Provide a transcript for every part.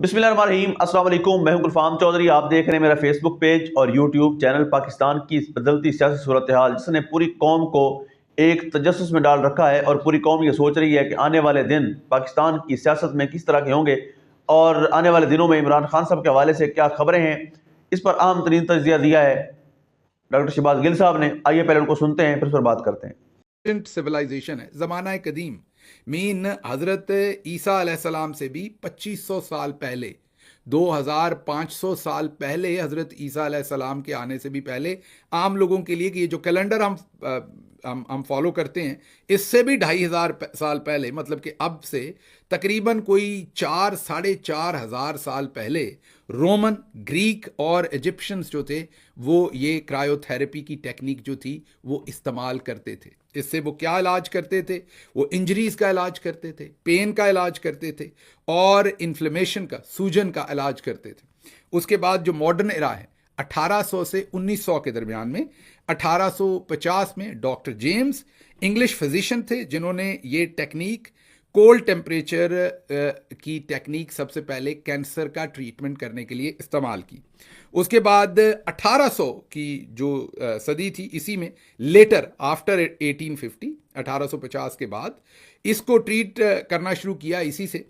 बिस्मिल्लाहिर्रहमानिर्रहीम, अस्सलाम वालेकुम। मैं हूं गुलफाम चौधरी। आप देख रहे हैं मेरा फेसबुक पेज और यूट्यूब चैनल। पाकिस्तान की इस बदलती सियासी सूरत हाल जिसने पूरी कौम को एक तजस्सुस में डाल रखा है और पूरी कौम ये सोच रही है कि आने वाले दिन पाकिस्तान की सियासत में किस तरह के होंगे और आने वाले दिनों में इमरान खान साहब के हवाले से क्या खबरें हैं, इस पर अहम तरीन तजिया दिया है डॉक्टर शहबाज गिल साहब ने। आइए पहले उनको सुनते हैं, फिर उस पर बात करते हैं। सिविलाइजेशन है, ज़माना कदीम मीन हज़रत ईसा अलैहिस्सलाम से भी 2500 साल पहले, 2500 साल पहले, हज़रत ईसा अलैहिस्सलाम के आने से भी पहले आम लोगों के लिए कि ये जो कैलेंडर हम फॉलो करते हैं, इससे भी 2500 साल पहले, मतलब कि अब से तकरीबन कोई 4-4.5 हज़ार साल पहले रोमन, ग्रीक और इजिप्शियंस जो थे वो ये क्रायोथेरेपी की टेक्निक जो थी वो इस्तेमाल करते थे। इससे वो क्या इलाज करते थे? वो इंजरीज का इलाज करते थे, पेन का इलाज करते थे और इन्फ्लेमेशन का, सूजन का इलाज करते थे। उसके बाद जो मॉडर्न एरा है 1800 से 1900 के दरमियान में, 1850 में डॉक्टर जेम्स इंग्लिश फिजिशियन थे जिन्होंने ये टेक्निक, कोल्ड टेम्परेचर की टेक्निक सबसे पहले कैंसर का ट्रीटमेंट करने के लिए इस्तेमाल की। उसके बाद 1800 की जो सदी थी, इसी में लेटर आफ्टर 1850, 1850 के बाद इसको ट्रीट करना शुरू किया। इसी से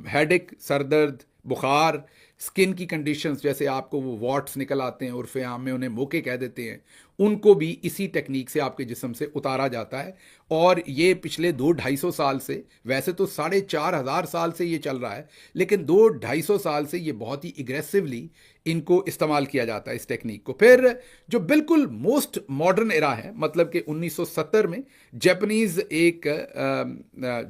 हेडेक, सरदर्द, बुखार, स्किन की कंडीशंस, जैसे आपको वो वॉट्स निकल आते हैं, उर्फ़े आम में उन्हें मोके कह देते हैं, उनको भी इसी टेक्निक से आपके जिस्म से उतारा जाता है। और ये पिछले 2-250 साल से, वैसे तो 4,500 साल से ये चल रहा है, लेकिन 2-250 साल से ये बहुत ही एग्रेसिवली इनको इस्तेमाल किया जाता है, इस टेक्निक को। फिर जो बिल्कुल मोस्ट मॉडर्न एरा है, मतलब कि 1970 में जापानीज़ एक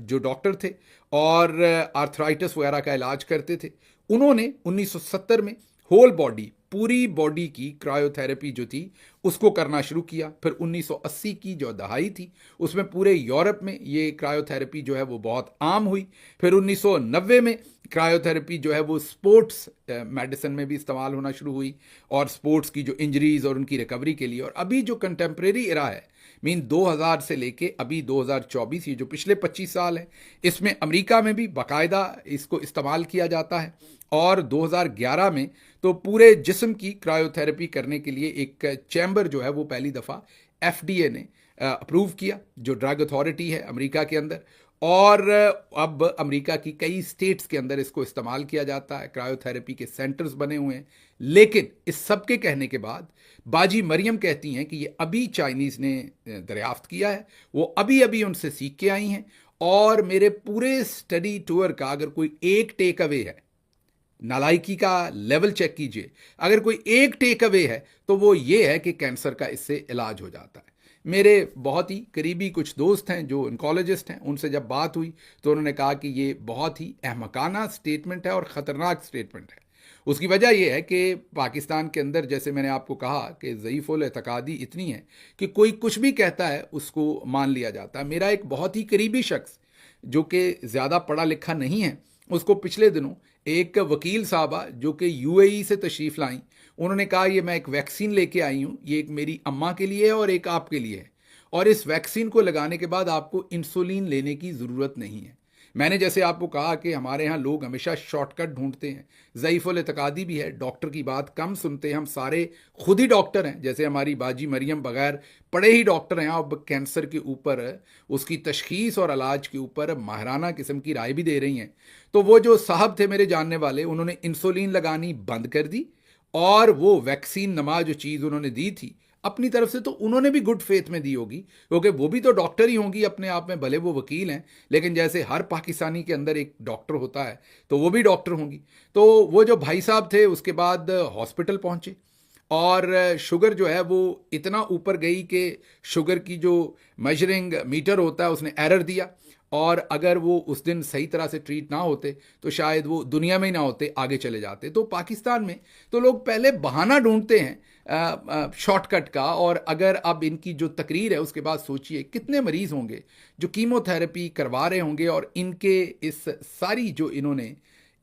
जो डॉक्टर थे और आर्थराइटिस वगैरह का इलाज करते थे, उन्होंने 1970 में होल बॉडी, पूरी बॉडी की क्रायोथेरेपी जो थी उसको करना शुरू किया। फिर 1980 की जो दहाई थी उसमें पूरे यूरोप में ये क्रायोथेरेपी जो है वो बहुत आम हुई। फिर 1990 में क्रायोथेरेपी जो है वो स्पोर्ट्स मेडिसिन में भी इस्तेमाल होना शुरू हुई और स्पोर्ट्स की जो इंजरीज और उनकी रिकवरी के लिए। और अभी जो कंटेम्प्रेरी एरा है, मीन 2000 से लेके अभी 2024, ये जो पिछले 25 साल हैं, इसमें अमेरिका में भी बाकायदा इसको इस्तेमाल किया जाता है। और 2011 में तो पूरे जिस्म की क्रायोथेरेपी करने के लिए एक चैम्बर जो है वो पहली दफ़ा FDA ने अप्रूव किया, जो ड्रग अथॉरिटी है अमेरिका के अंदर। और अब अमेरिका की कई स्टेट्स के अंदर इसको इस्तेमाल किया जाता है, क्रायोथेरेपी के सेंटर्स बने हुए हैं। लेकिन इस सब के कहने के बाद बाजी मरियम कहती हैं कि ये अभी चाइनीज़ ने दरियाफ्त किया है, वो अभी अभी उनसे सीख के आई हैं। और मेरे पूरे स्टडी टूर का अगर कोई एक टेक अवे है, नालायकी का लेवल चेक कीजिए, अगर कोई एक टेक अवे है तो वो ये है कि कैंसर का इससे इलाज हो जाता है। मेरे बहुत ही करीबी कुछ दोस्त हैं जो ऑन्कोलॉजिस्ट हैं, उनसे जब बात हुई तो उन्होंने कहा कि ये बहुत ही अहमकाना स्टेटमेंट है और ख़तरनाक स्टेटमेंट है। उसकी वजह यह है कि पाकिस्तान के अंदर, जैसे मैंने आपको कहा, कि ज़ईफ़ुल एतकादी इतनी है कि कोई कुछ भी कहता है उसको मान लिया जाता है। मेरा एक बहुत ही करीबी शख्स जो कि ज़्यादा पढ़ा लिखा नहीं है, उसको पिछले दिनों एक वकील साहबा जो कि UAE से तशरीफ़ लाई, उन्होंने कहा ये मैं एक वैक्सीन लेके आई हूँ, ये एक मेरी अम्मा के लिए है और एक आपके लिए है, और इस वैक्सीन को लगाने के बाद आपको इंसुलिन लेने की ज़रूरत नहीं है। मैंने जैसे आपको कहा कि हमारे यहाँ लोग हमेशा शॉर्टकट ढूंढते हैं, ज़ईफ़ुल एतकादी भी है, डॉक्टर की बात कम सुनते हैं, हम सारे खुद ही डॉक्टर हैं। जैसे हमारी बाजी मरियम बगैर पढ़े ही डॉक्टर हैं, अब कैंसर के ऊपर, उसकी तशख़ीस और इलाज के ऊपर माहिराना किस्म की राय भी दे रही हैं। तो वो जो साहब थे मेरे जानने वाले, उन्होंने इंसुलिन लगानी बंद कर दी और वो वैक्सीन नमा जो चीज़ उन्होंने दी थी अपनी तरफ से, तो उन्होंने भी गुड फेथ में दी होगी, क्योंकि वो भी तो डॉक्टर ही होंगी अपने आप में, भले वो वकील हैं, लेकिन जैसे हर पाकिस्तानी के अंदर एक डॉक्टर होता है तो वो भी डॉक्टर होंगी। तो वो जो भाई साहब थे उसके बाद हॉस्पिटल पहुंचे और शुगर जो है वो इतना ऊपर गई कि शुगर की जो मेजरिंग मीटर होता है उसने एरर दिया, और अगर वो उस दिन सही तरह से ट्रीट ना होते तो शायद वो दुनिया में ही ना होते, आगे चले जाते। तो पाकिस्तान में तो लोग पहले बहाना ढूंढते हैं शॉर्टकट का, और अगर अब इनकी जो तकरीर है उसके बाद सोचिए कितने मरीज़ होंगे जो कीमोथेरेपी करवा रहे होंगे, और इनके इस सारी जो इन्होंने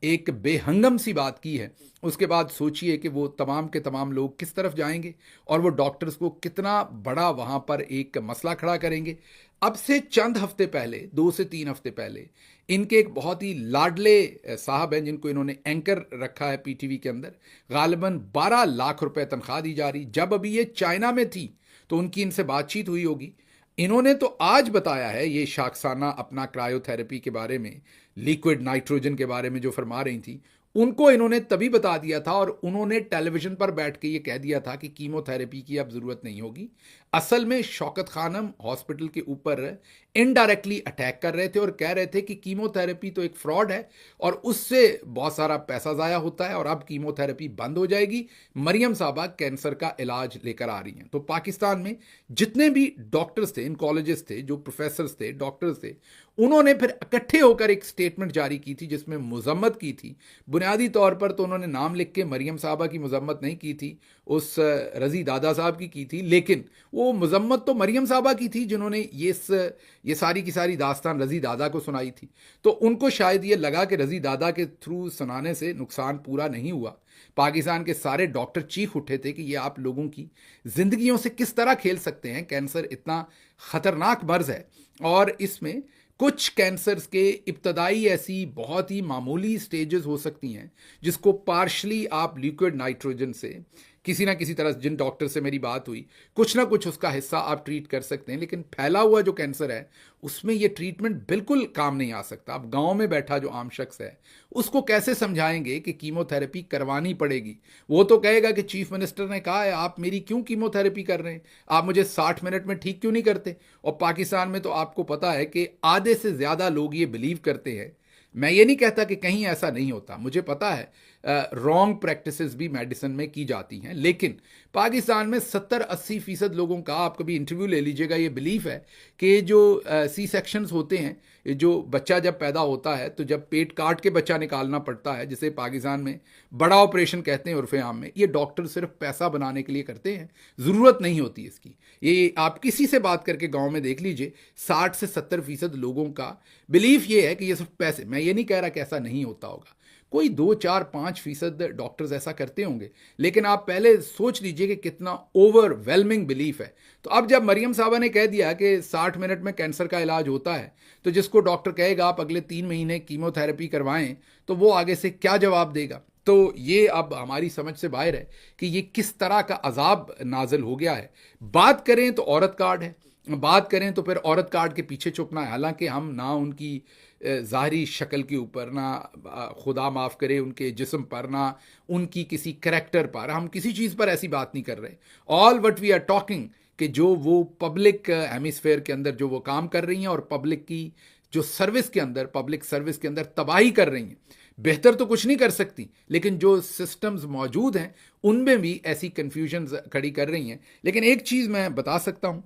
एक बेहंगम सी बात की है, उसके बाद सोचिए कि वो तमाम के तमाम लोग किस तरफ जाएंगे और वो डॉक्टर्स को कितना बड़ा वहाँ पर एक मसला खड़ा करेंगे। अब से चंद हफ्ते पहले, 2 से 3 हफ्ते पहले, इनके एक बहुत ही लाडले साहब हैं जिनको इन्होंने एंकर रखा है पीटीवी के अंदर, गालिबन 12 लाख रुपए तनख्वाह दी जा रही। जब अभी ये चाइना में थी तो उनकी इनसे बातचीत हुई होगी। इन्होंने तो आज बताया है ये शाखसाना अपना क्रायोथेरेपी के बारे में, लिक्विड नाइट्रोजन के बारे में जो फरमा रही थी, उनको इन्होंने तभी बता दिया था और उन्होंने टेलीविजन पर बैठ के ये कह दिया था कि कीमोथेरेपी की अब ज़रूरत नहीं होगी। असल में शौकत खानम हॉस्पिटल के ऊपर इनडायरेक्टली अटैक कर रहे थे और कह रहे थे कि कीमोथेरेपी तो एक फ्रॉड है और उससे बहुत सारा पैसा ज़ाया होता है और अब कीमोथेरेपी बंद हो जाएगी। मरियम साहबा कैंसर का इलाज लेकर आ रही हैं। तो पाकिस्तान में जितने भी डॉक्टर्स थे, इन कॉलेजेस थे, जो प्रोफेसर्स थे, डॉक्टर्स थे, उन्होंने फिर इकट्ठे होकर एक स्टेटमेंट जारी की थी जिसमें मजम्मत की थी। बुनियादी तौर पर तो उन्होंने नाम लिख के मरियम साहबा की मजम्मत नहीं की थी, उस रज़ी दादा साहब की थी, लेकिन वो मजम्मत तो मरियम साहबा की थी जिन्होंने ये सारी की सारी दास्तान रज़ी दादा को सुनाई थी। तो उनको शायद ये लगा कि रज़ी दादा के थ्रू सुनाने से नुकसान पूरा नहीं हुआ। पाकिस्तान के सारे डॉक्टर चीख उठे थे कि ये आप लोगों की जिंदगियों से किस तरह खेल सकते हैं, कैंसर इतना खतरनाक मर्ज है और इसमें कुछ कैंसर्स के इब्तदाई ऐसी बहुत ही मामूली स्टेजेस हो सकती हैं जिसको पार्शली आप लिक्विड नाइट्रोजन से किसी ना किसी तरह, जिन डॉक्टर से मेरी बात हुई, कुछ ना कुछ उसका हिस्सा आप ट्रीट कर सकते हैं। लेकिन फैला हुआ जो कैंसर है उसमें ये ट्रीटमेंट बिल्कुल काम नहीं आ सकता। अब गांव में बैठा जो आम शख्स है उसको कैसे समझाएंगे कि कीमोथेरेपी करवानी पड़ेगी? वो तो कहेगा कि चीफ मिनिस्टर ने कहा है, आप मेरी क्यों कीमोथेरेपी कर रहे हैं, आप मुझे 60 मिनट में ठीक क्यों नहीं करते? और पाकिस्तान में तो आपको पता है कि आधे से ज़्यादा लोग ये बिलीव करते हैं। मैं ये नहीं कहता कि कहीं ऐसा नहीं होता, मुझे पता है रॉन्ग प्रैक्टिसेस भी मेडिसिन में की जाती हैं, लेकिन पाकिस्तान में 70-80% लोगों का, आप कभी इंटरव्यू ले लीजिएगा, ये बिलीफ है कि जो सी सेक्शंस होते हैं, जो बच्चा जब पैदा होता है तो जब पेट काट के बच्चा निकालना पड़ता है, जिसे पाकिस्तान में बड़ा ऑपरेशन कहते हैं उर्फ़े आम में, ये डॉक्टर सिर्फ पैसा बनाने के लिए करते हैं, ज़रूरत नहीं होती इसकी। ये आप किसी से बात करके गांव में देख लीजिए, 60 से 70% लोगों का बिलीफ ये है कि ये सिर्फ पैसे। मैं ये नहीं कह रहा कि ऐसा नहीं होता होगा, कोई 2-4-5% डॉक्टर्स ऐसा करते होंगे, लेकिन आप पहले सोच लीजिए कि कितना ओवरवेलमिंग बिलीफ है। तो अब जब मरियम साहबा ने कह दिया कि 60 मिनट में कैंसर का इलाज होता है, तो जिसको डॉक्टर कहेगा आप अगले 3 महीने कीमोथेरेपी करवाएं, तो वो आगे से क्या जवाब देगा? तो ये अब हमारी समझ से बाहर है कि ये किस तरह का अजाब नाजिल हो गया है। बात करें तो औरत कार्ड है, बात करें तो फिर औरत कार्ड के पीछे छुपना है। हालांकि हम ना उनकी ज़ाहरी शक्ल के ऊपर, ना खुदा माफ़ करे उनके जिस्म पर, ना उनकी किसी करैक्टर पर, हम किसी चीज़ पर ऐसी बात नहीं कर रहे। All what we are talking कि जो वो पब्लिक हेमिस्फेयर के अंदर जो वो काम कर रही हैं और पब्लिक की जो सर्विस के अंदर, पब्लिक सर्विस के अंदर तबाही कर रही हैं। बेहतर तो कुछ नहीं कर सकती, लेकिन जो सिस्टम्स मौजूद हैं उनमें भी ऐसी कन्फ्यूजन खड़ी कर रही हैं। लेकिन एक चीज़ मैं बता सकता हूँ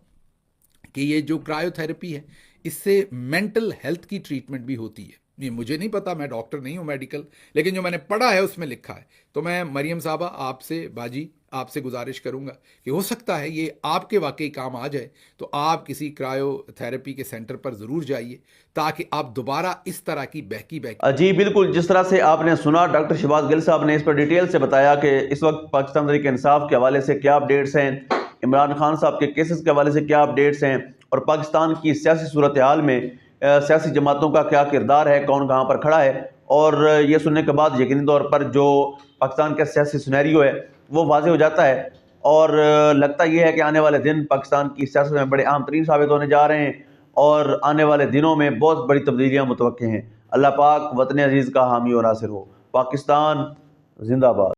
कि ये जो क्रायोथेरेपी है, इससे मेंटल हेल्थ की ट्रीटमेंट भी होती है। ये मुझे नहीं पता, मैं डॉक्टर नहीं हूँ मेडिकल, लेकिन जो मैंने पढ़ा है उसमें लिखा है। तो मैं मरियम साहबा आपसे, बाजी आपसे गुजारिश करूंगा कि हो सकता है ये आपके वाकई काम आ जाए, तो आप किसी क्रायोथेरेपी के सेंटर पर ज़रूर जाइए ताकि आप दोबारा इस तरह की बहकी जी बिल्कुल, जिस तरह से आपने सुना, डॉक्टर शहबाज गिल साहब ने इस पर डिटेल से बताया कि इस वक्त पाकिस्तान तहरीक इंसाफ के हवाले से क्या अपडेट्स हैं, इमरान खान साहब के केसेस के हवाले से क्या अपडेट्स हैं, और पाकिस्तान की सियासी सूरत हाल में सियासी जमातों का क्या किरदार है, कौन कहाँ पर खड़ा है। और ये सुनने के बाद यकीनी तौर पर जो पाकिस्तान का सियासी सिनेरियो है वो वाज़ेह हो जाता है। और लगता ये है कि आने वाले दिन पाकिस्तान की सियासत में बड़े अहम तरीन साबित होने जा रहे हैं और आने वाले दिनों में बहुत बड़ी तब्दीलियाँ मुतवक्के हैं। अल्लाह पाक वतन अजीज़ का हामी और नासिर हो। पाकिस्तान जिंदाबाद।